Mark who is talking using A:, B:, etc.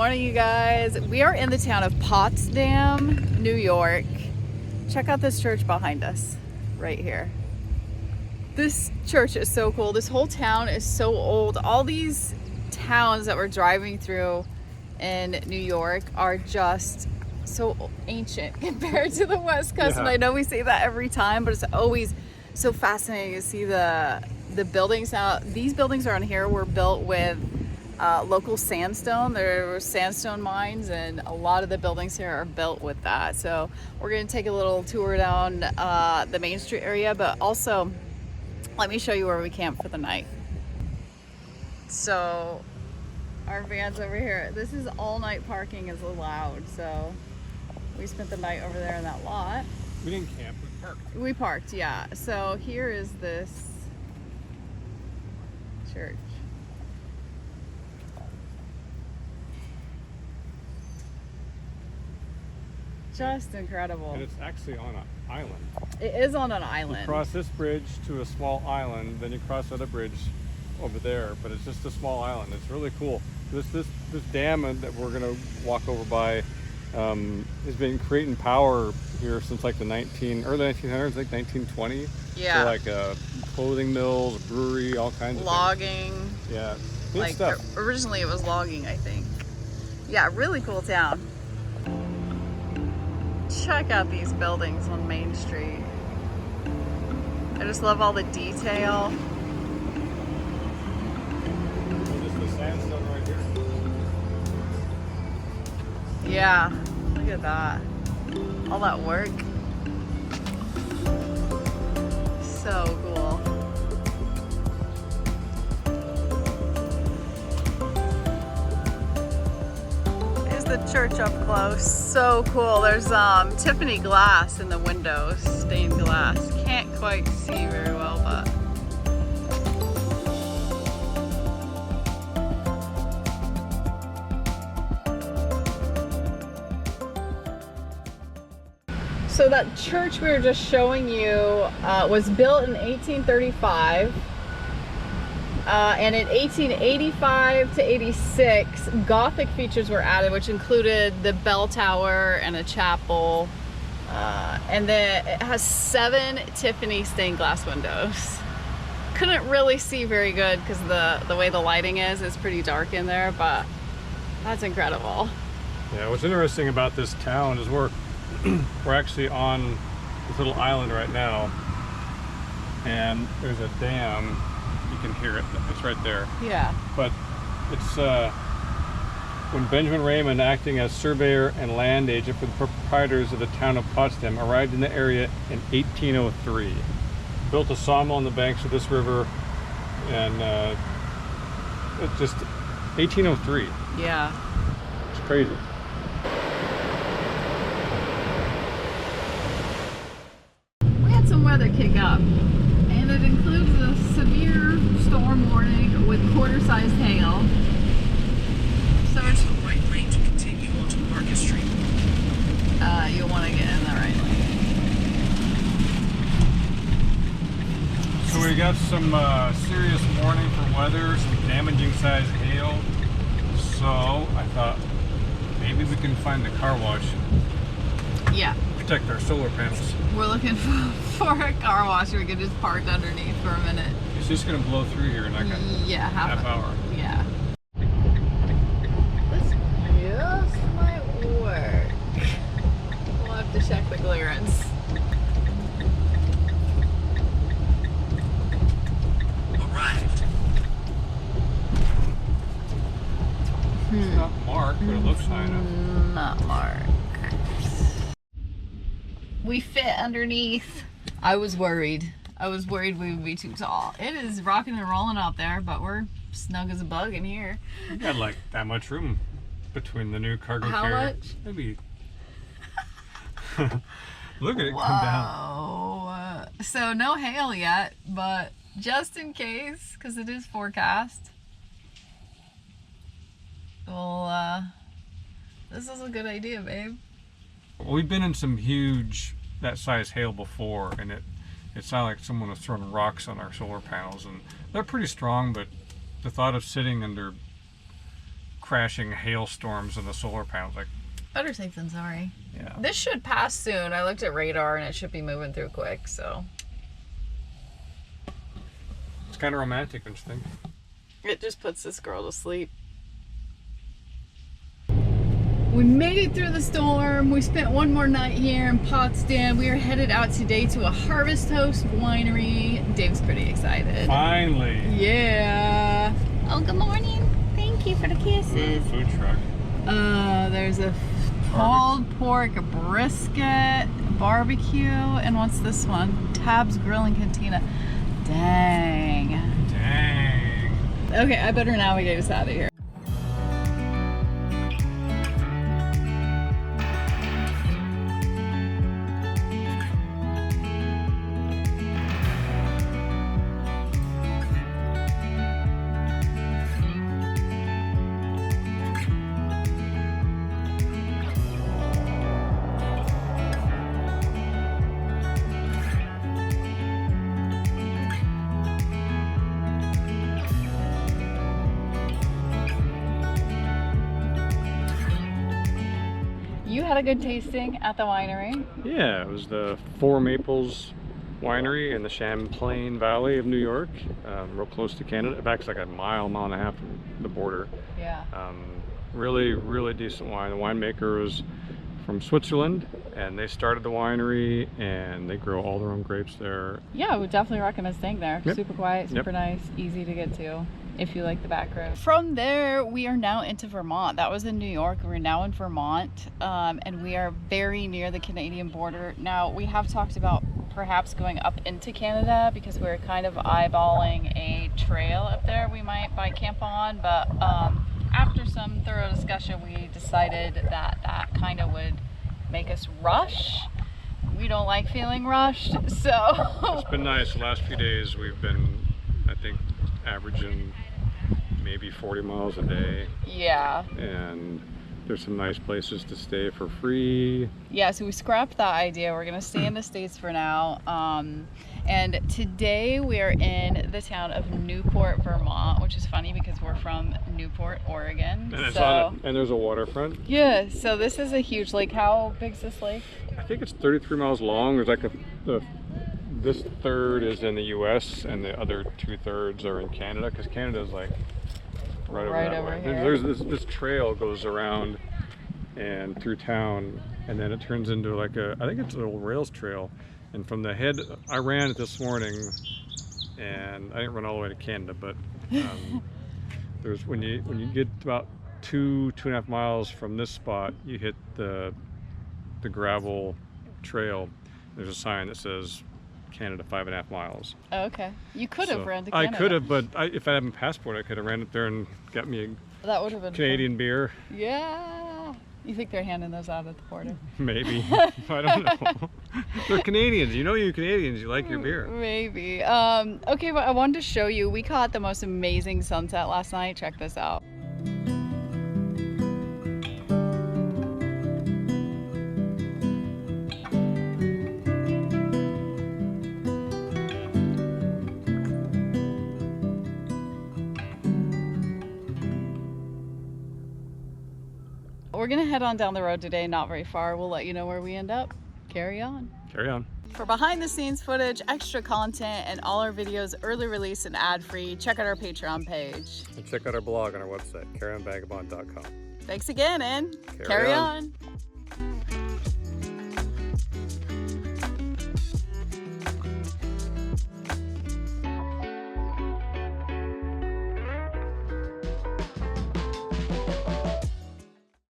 A: morning, you guys. We are in the town of Potsdam, New York. Check out this church behind us, right here. This church is so cool. This whole town is so old. All these towns that we're driving through in New York are just so ancient compared to the West Coast. And I know we say that every time, but it's always so fascinating to see the buildings. Now, these buildings around here were built with local sandstone. There were sandstone mines, and a lot of the buildings here are built with that. So we're going to take a little tour down the Main Street area, but also let me show you where we camp for the night. So our van's over here. This is all night parking is allowed, so we spent the night over there in that lot.
B: We didn't camp, we parked.
A: We parked, yeah. So here is this church. Just incredible.
B: And it's actually on an island.
A: It is on an island.
B: You cross this bridge to a small island, then you cross the other bridge over there, but it's just a small island. It's really cool. This dam that we're gonna walk over by has been creating power here since like the early 1900s, like 1920.
A: Yeah.
B: So like clothing mills, brewery, all kinds of
A: logging.
B: Things. Yeah. Good
A: like
B: stuff.
A: Originally it was logging, I think. Yeah, really cool town. Check out these buildings on Main Street. I just love all the detail.
B: Just the sandstone right here.
A: Yeah, look at that. All that work. So cool. Here's the church up close. So cool. There's Tiffany glass in the windows, stained glass. Can't quite see very well, but so that church we were just showing you was built in 1835, and in 1885 to 86, Gothic features were added, which included the bell tower and a chapel, and then it has 7 Tiffany stained glass windows. Couldn't really see very good because the way the lighting is, it's pretty dark in there, but that's incredible.
B: Yeah, what's interesting about this town is we're actually on this little island right now, and there's a dam. You can hear it. It's right there.
A: Yeah.
B: But it's when Benjamin Raymond, acting as surveyor and land agent for the proprietors of the town of Potsdam, arrived in the area in 1803. Built a sawmill on the banks of this river, and it's just 1803.
A: Yeah.
B: It's crazy.
A: Some weather kick up, and it includes a severe storm warning with quarter-sized hail. So it's
C: the right lane to continue onto Market Street.
A: You'll want to get in the right lane.
B: So we got some serious warning for weather, some damaging sized hail. So I thought maybe we can find a car wash.
A: Yeah.
B: Protect our solar panels.
A: We're looking for a car wash we can just park underneath for a minute.
B: It's just going to blow through here in like a half hour.
A: Yeah. This just might work. We'll have to check the clearance.
C: Arrived.
B: It's not marked, but it looks high enough.
A: Not marked. We fit underneath. I was worried. I was worried we would be too tall. It is rocking and rolling out there, but we're snug as a bug in here.
B: We got like that much room between the new cargo
A: How
B: carrier.
A: much?
B: Maybe. Look at it come down.
A: So no hail yet, but just in case, because it is forecast. Well, this is a good idea, babe.
B: We've been in some huge that size hail before, and it sounded like someone was throwing rocks on our solar panels, and they're pretty strong, but the thought of sitting under crashing hailstorms of the solar panels. Like,
A: Better safe than sorry.
B: yeah.
A: This should pass soon. I looked at radar and it should be moving through quick, so.
B: It's kind of romantic, don't you think?
A: It just puts this girl to sleep. We made it through the storm. We spent one more night here in Potsdam. We are headed out today to a Harvest Host winery. Dave's pretty excited.
B: Finally.
A: Yeah. Oh, good morning. Thank you for the kisses.
B: Food truck.
A: There's a pulled pork brisket, barbecue, and what's this one? Tab's Grill and Cantina. Dang.
B: Dang.
A: Okay, I better navigate us out of here. You had a good tasting at the winery.
B: Yeah, it was the Four Maples Winery in the Champlain Valley of New York, real close to Canada. In fact, it's like a mile and a half from the border.
A: Yeah.
B: Really, really decent wine. The winemaker was from Switzerland, and they started the winery, and they grow all their own grapes there.
A: Yeah, I would definitely recommend staying there.
B: Yep.
A: Super quiet, super nice, easy to get to if you like the back road. From there, we are now into Vermont. That was in New York. We're now in Vermont, and we are very near the Canadian border. Now, we have talked about perhaps going up into Canada because we're kind of eyeballing a trail up there we might bike camp on, but after some thorough discussion, we decided that that kind of would make us rush. We don't like feeling rushed, so.
B: It's been nice. The last few days we've been, I think, averaging maybe 40 miles a day.
A: Yeah.
B: And there's some nice places to stay for free.
A: Yeah, so we scrapped that idea. We're gonna stay in the States for now. And today we are in the town of Newport, Vermont, which is funny because we're from Newport, Oregon.
B: And,
A: So
B: there's a waterfront.
A: yeah, so this is a huge lake. How big's this lake?
B: I think it's 33 miles long. There's like this third is in the US and the other 2/3 are in Canada, because Canada's like right over that way.
A: here.
B: There's this trail goes around and through town, and then it turns into like I think it's an old rails trail. And from the head, I ran it this morning, and I didn't run all the way to Canada, but there's when you get about 2.5 miles from this spot, you hit the gravel trail. There's a sign that says Canada 5.5 miles.
A: Oh, okay. You could have
B: So
A: ran to Canada.
B: I could have, but if I had my passport, I could have ran up there and got me a
A: That would have been
B: Canadian beer.
A: fun. Yeah. You think they're handing those out at the border?
B: Maybe. I don't know. They're Canadians. You know, you Canadians, you like your beer.
A: Maybe. Okay, but I wanted to show you. We caught the most amazing sunset last night. Check this out. We're gonna head on down the road today, not very far. We'll let you know where we end up. Carry on.
B: Carry on.
A: For behind the scenes footage, extra content, and all our videos early release and ad free, check out our Patreon page.
B: And check out our blog on our website, carryonvagabond.com.
A: Thanks again, and
B: Carry
A: on.